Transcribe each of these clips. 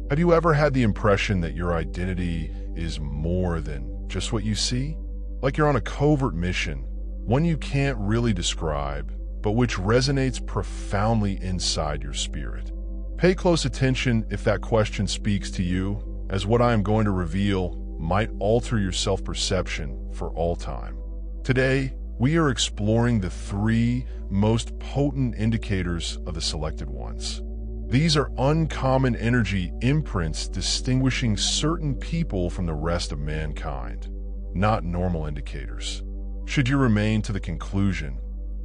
Have you ever had the impression that your identity is more than just what you see? Like you're on a covert mission, one you can't really describe, but which resonates profoundly inside your spirit. Pay close attention if that question speaks to you, as what I am going to reveal might alter your self-perception for all time. Today, we are exploring the 3 most potent indicators of the selected ones. These are uncommon energy imprints distinguishing certain people from the rest of mankind, not normal indicators. Should you remain to the conclusion,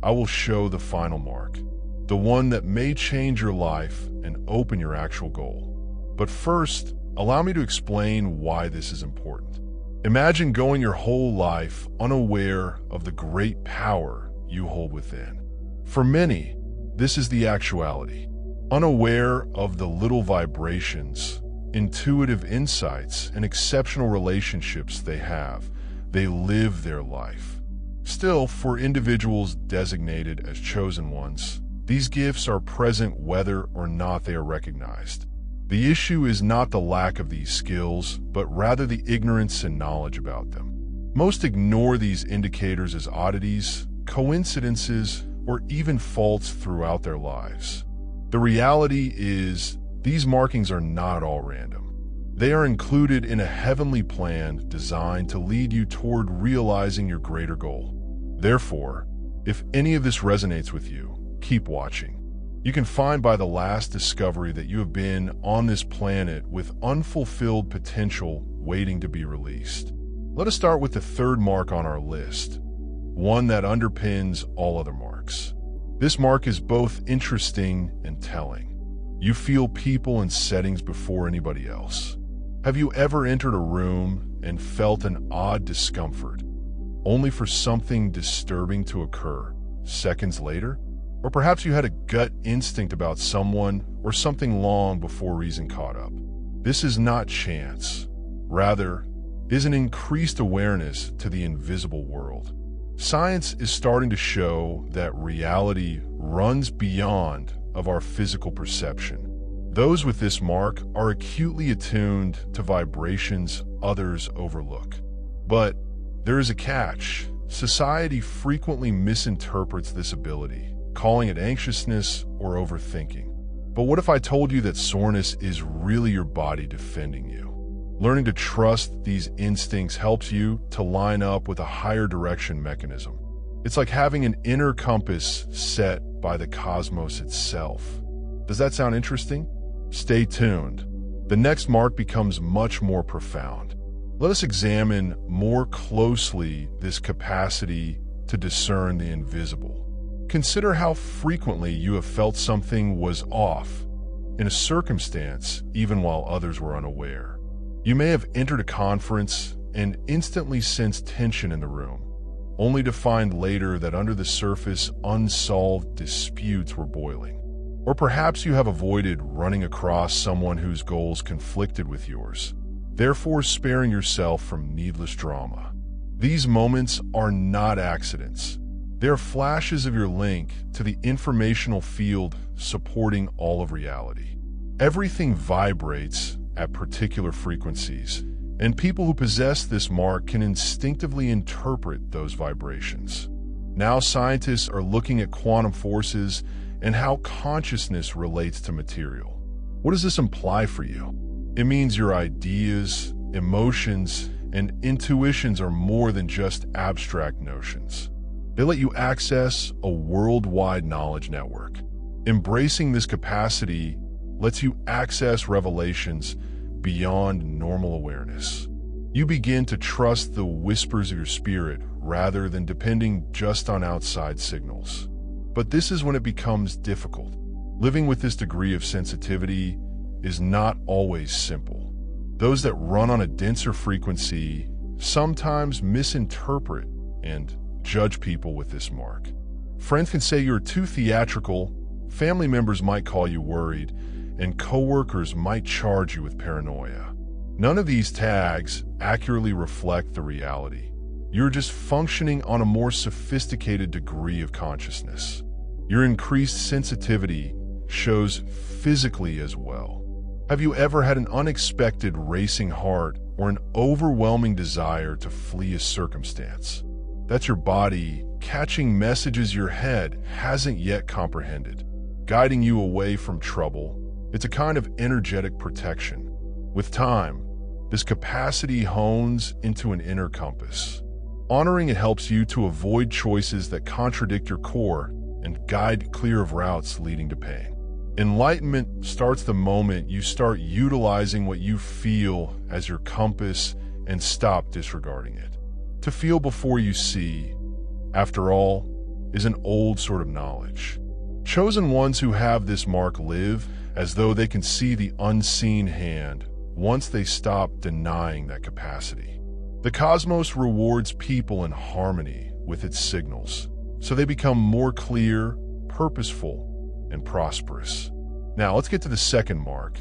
I will show the final mark, the one that may change your life and open your actual goal. But first, allow me to explain why this is important. Imagine going your whole life unaware of the great power you hold within. For many, this is the actuality. Unaware of the little vibrations, intuitive insights, and exceptional relationships they live their life. Still, for individuals designated as chosen ones, these gifts are present whether or not they are recognized. The issue is not the lack of these skills, but rather the ignorance and knowledge about them. Most ignore these indicators as oddities, coincidences, or even faults throughout their lives. The reality is, these markings are not all random. They are included in a heavenly plan designed to lead you toward realizing your greater goal. Therefore, if any of this resonates with you, keep watching. You can find by the last discovery that you have been on this planet with unfulfilled potential waiting to be released. Let us start with the 3rd mark on our list, one that underpins all other marks. This mark is both interesting and telling. You feel people and settings before anybody else. Have you ever entered a room and felt an odd discomfort, only for something disturbing to occur seconds later? Or perhaps you had a gut instinct about someone or something long before reason caught up. This is not chance. Rather, is an increased awareness to the invisible world. Science is starting to show that reality runs beyond of our physical perception. Those with this mark are acutely attuned to vibrations others overlook. But there is a catch. Society frequently misinterprets this ability, calling it anxiousness or overthinking. But what if I told you that soreness is really your body defending you? Learning to trust these instincts helps you to line up with a higher direction mechanism. It's like having an inner compass set by the cosmos itself. Does that sound interesting? Stay tuned. The next mark becomes much more profound. Let us examine more closely this capacity to discern the invisible. Consider how frequently you have felt something was off in a circumstance even while others were unaware. You may have entered a conference and instantly sensed tension in the room, only to find later that under the surface unsolved disputes were boiling. Or perhaps you have avoided running across someone whose goals conflicted with yours, therefore sparing yourself from needless drama. These moments are not accidents. They are flashes of your link to the informational field supporting all of reality. Everything vibrates at particular frequencies, and people who possess this mark can instinctively interpret those vibrations. Now scientists are looking at quantum forces and how consciousness relates to material. What does this imply for you? It means your ideas, emotions, and intuitions are more than just abstract notions. They let you access a worldwide knowledge network. Embracing this capacity lets you access revelations beyond normal awareness. You begin to trust the whispers of your spirit rather than depending just on outside signals. But this is when it becomes difficult. Living with this degree of sensitivity is not always simple. Those that run on a denser frequency sometimes misinterpret and judge people with this mark. Friends can say you're too theatrical, family members might call you worried, and coworkers might charge you with paranoia. None of these tags accurately reflect the reality. You're just functioning on a more sophisticated degree of consciousness. Your increased sensitivity shows physically as well. Have you ever had an unexpected racing heart or an overwhelming desire to flee a circumstance? That's your body catching messages your head hasn't yet comprehended, guiding you away from trouble. It's a kind of energetic protection. With time, this capacity hones into an inner compass. Honoring it helps you to avoid choices that contradict your core and guide clear of routes leading to pain. Enlightenment starts the moment you start utilizing what you feel as your compass and stop disregarding it. To feel before you see, after all, is an old sort of knowledge. Chosen ones who have this mark live as though they can see the unseen hand once they stop denying that capacity. The cosmos rewards people in harmony with its signals, so they become more clear, purposeful, and prosperous. Now let's get to the second mark.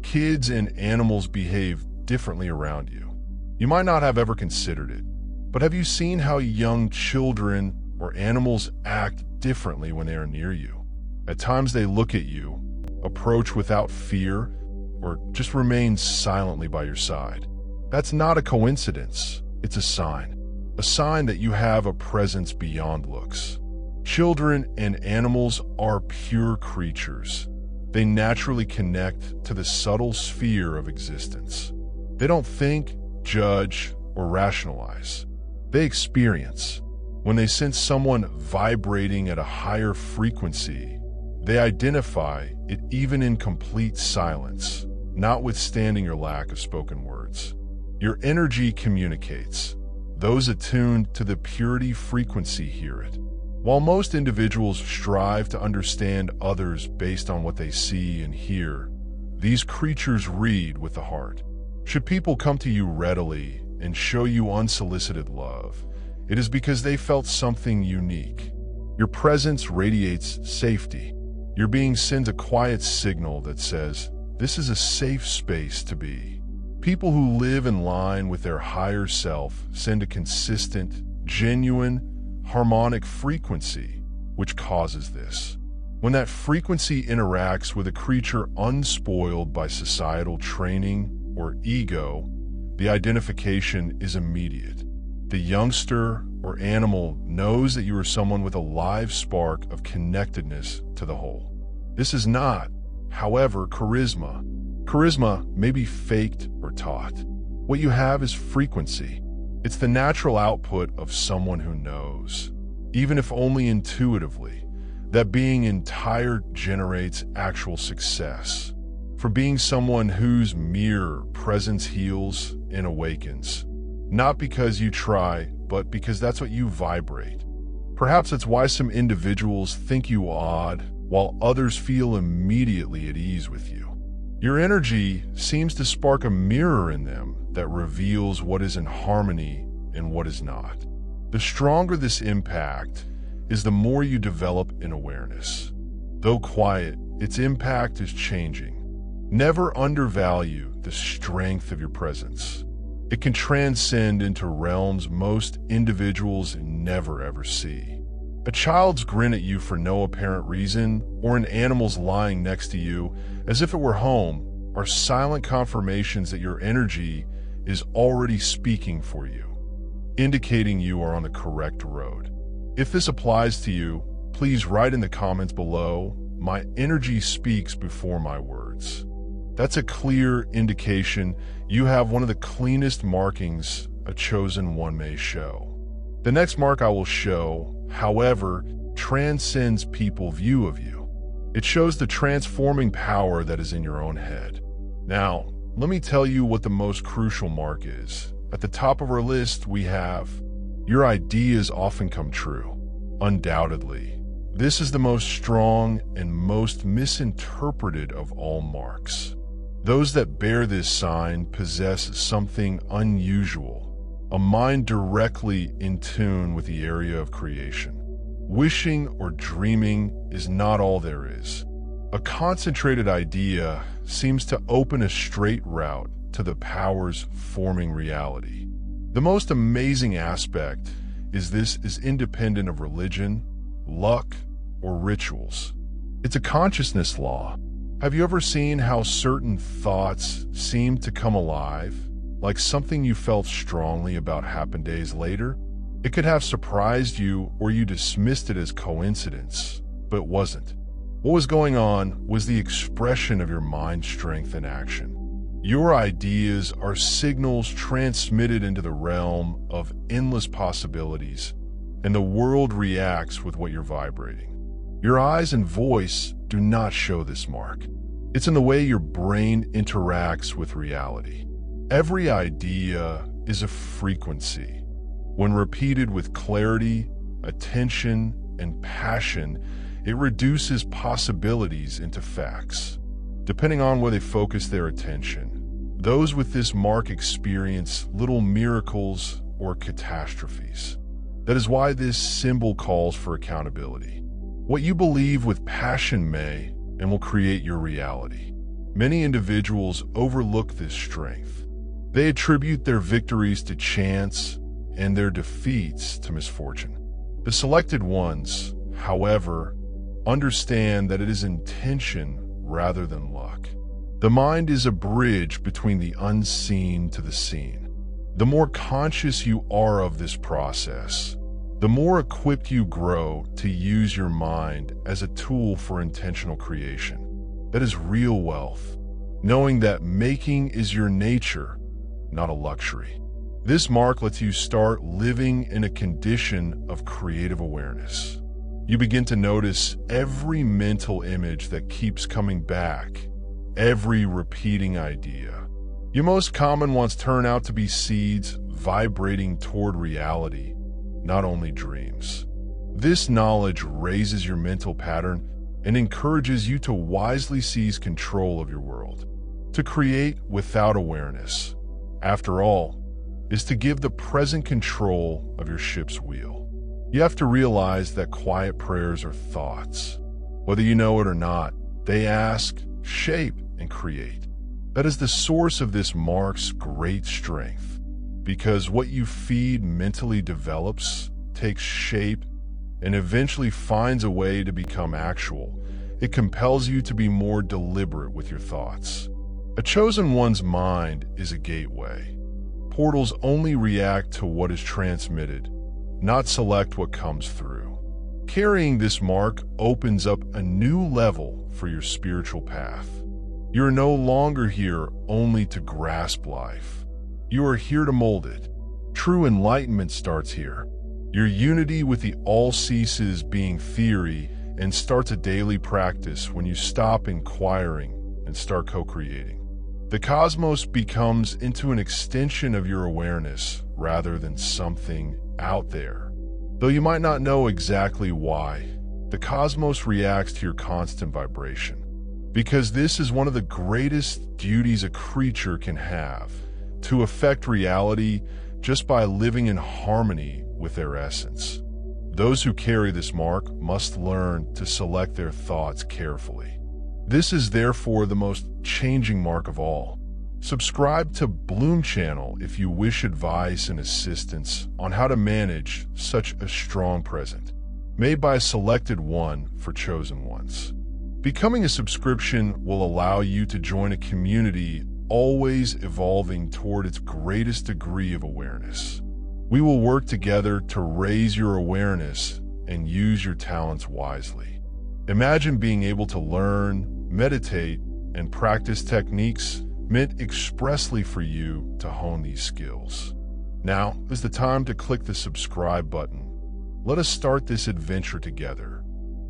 Kids and animals behave differently around you. You might not have ever considered it, but have you seen how young children or animals act differently when they are near you? At times they look at you, approach without fear, or just remain silently by your side. That's not a coincidence, it's a sign that you have a presence beyond looks. Children and animals are pure creatures. They naturally connect to the subtle sphere of existence. They don't think, judge, or rationalize. They experience. When they sense someone vibrating at a higher frequency, they identify it even in complete silence, notwithstanding your lack of spoken words. Your energy communicates. Those attuned to the purity frequency hear it. While most individuals strive to understand others based on what they see and hear, these creatures read with the heart. Should people come to you readily and show you unsolicited love, it is because they felt something unique. Your presence radiates safety. Your being sends a quiet signal that says, this is a safe space to be. People who live in line with their higher self send a consistent, genuine, harmonic frequency, which causes this. When that frequency interacts with a creature unspoiled by societal training or ego, the identification is immediate. The youngster or animal knows that you are someone with a live spark of connectedness to the whole. This is not, however, charisma. Charisma may be faked or taught. What you have is frequency. It's the natural output of someone who knows, even if only intuitively, that being entire generates actual success. For being someone whose mere presence heals and awakens, not because you try, but because that's what you vibrate. Perhaps that's why some individuals think you odd, while others feel immediately at ease with you. Your energy seems to spark a mirror in them that reveals what is in harmony and what is not. The stronger this impact is, the more you develop in awareness. Though quiet, its impact is changing. Never undervalue the strength of your presence. It can transcend into realms most individuals never ever see. A child's grin at you for no apparent reason, or an animal's lying next to you as if it were home, are silent confirmations that your energy is already speaking for you, indicating you are on the correct road. If this applies to you, please write in the comments below, "My energy speaks before my words." That's a clear indication you have one of the cleanest markings a chosen one may show. The next mark I will show, however, transcends people's view of you. It shows the transforming power that is in your own head. Now, let me tell you what the most crucial mark is. At the top of our list, we have, your ideas often come true. Undoubtedly, this is the most strong and most misinterpreted of all marks. Those that bear this sign possess something unusual, a mind directly in tune with the area of creation. Wishing or dreaming is not all there is. A concentrated idea seems to open a straight route to the powers forming reality. The most amazing aspect is this is independent of religion, luck, or rituals. It's a consciousness law. Have you ever seen how certain thoughts seem to come alive, like something you felt strongly about happened days later? It could have surprised you or you dismissed it as coincidence, but it wasn't. What was going on was the expression of your mind strength in action. Your ideas are signals transmitted into the realm of endless possibilities, and the world reacts with what you're vibrating. Your eyes and voice do not show this mark. It's in the way your brain interacts with reality. Every idea is a frequency. When repeated with clarity, attention, and passion, it reduces possibilities into facts. Depending on where they focus their attention, those with this mark experience little miracles or catastrophes. That is why this symbol calls for accountability. What you believe with passion may and will create your reality. Many individuals overlook this strength. They attribute their victories to chance and their defeats to misfortune. The selected ones, however, understand that it is intention rather than luck. The mind is a bridge between the unseen to the seen. The more conscious you are of this process, the more equipped you grow to use your mind as a tool for intentional creation. That is real wealth, knowing that making is your nature, not a luxury. This mark lets you start living in a condition of creative awareness. You begin to notice every mental image that keeps coming back, every repeating idea. Your most common ones turn out to be seeds vibrating toward reality, not only dreams. This knowledge raises your mental pattern and encourages you to wisely seize control of your world. To create without awareness, after all, is to give the present control of your ship's wheel. You have to realize that quiet prayers are thoughts. Whether you know it or not, they ask, shape, and create. That is the source of this mark's great strength, because what you feed mentally develops, takes shape, and eventually finds a way to become actual. It compels you to be more deliberate with your thoughts. A chosen one's mind is a gateway. Portals only react to what is transmitted, not select what comes through. Carrying this mark opens up a new level for your spiritual path. You are no longer here only to grasp life. You are here to mold it. True enlightenment starts here. Your unity with the all ceases being theory and starts a daily practice when you stop inquiring and start co-creating. The cosmos becomes into an extension of your awareness rather than something out there. Though you might not know exactly why, the cosmos reacts to your constant vibration. Because this is one of the greatest duties a creature can have, to affect reality just by living in harmony with their essence. Those who carry this mark must learn to select their thoughts carefully. This is therefore the most changing mark of all. Subscribe to Bloom Channel if you wish advice and assistance on how to manage such a strong present, made by a selected one for chosen ones. Becoming a subscription will allow you to join a community always evolving toward its greatest degree of awareness. We will work together to raise your awareness and use your talents wisely. Imagine being able to learn, meditate, and practice techniques meant expressly for you to hone these skills. Now is the time to click the subscribe button. Let us start this adventure together.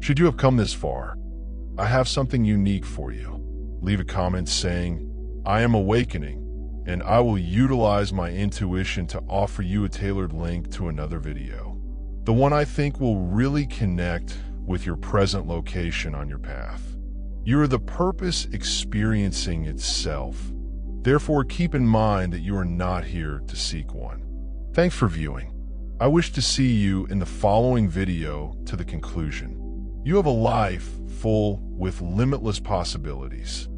Should you have come this far, I have something unique for you. Leave a comment saying, "I am awakening," and I will utilize my intuition to offer you a tailored link to another video. The one I think will really connect with your present location on your path. You are the purpose experiencing itself. Therefore, keep in mind that you are not here to seek one. Thanks for viewing. I wish to see you in the following video to the conclusion. You have a life full with limitless possibilities.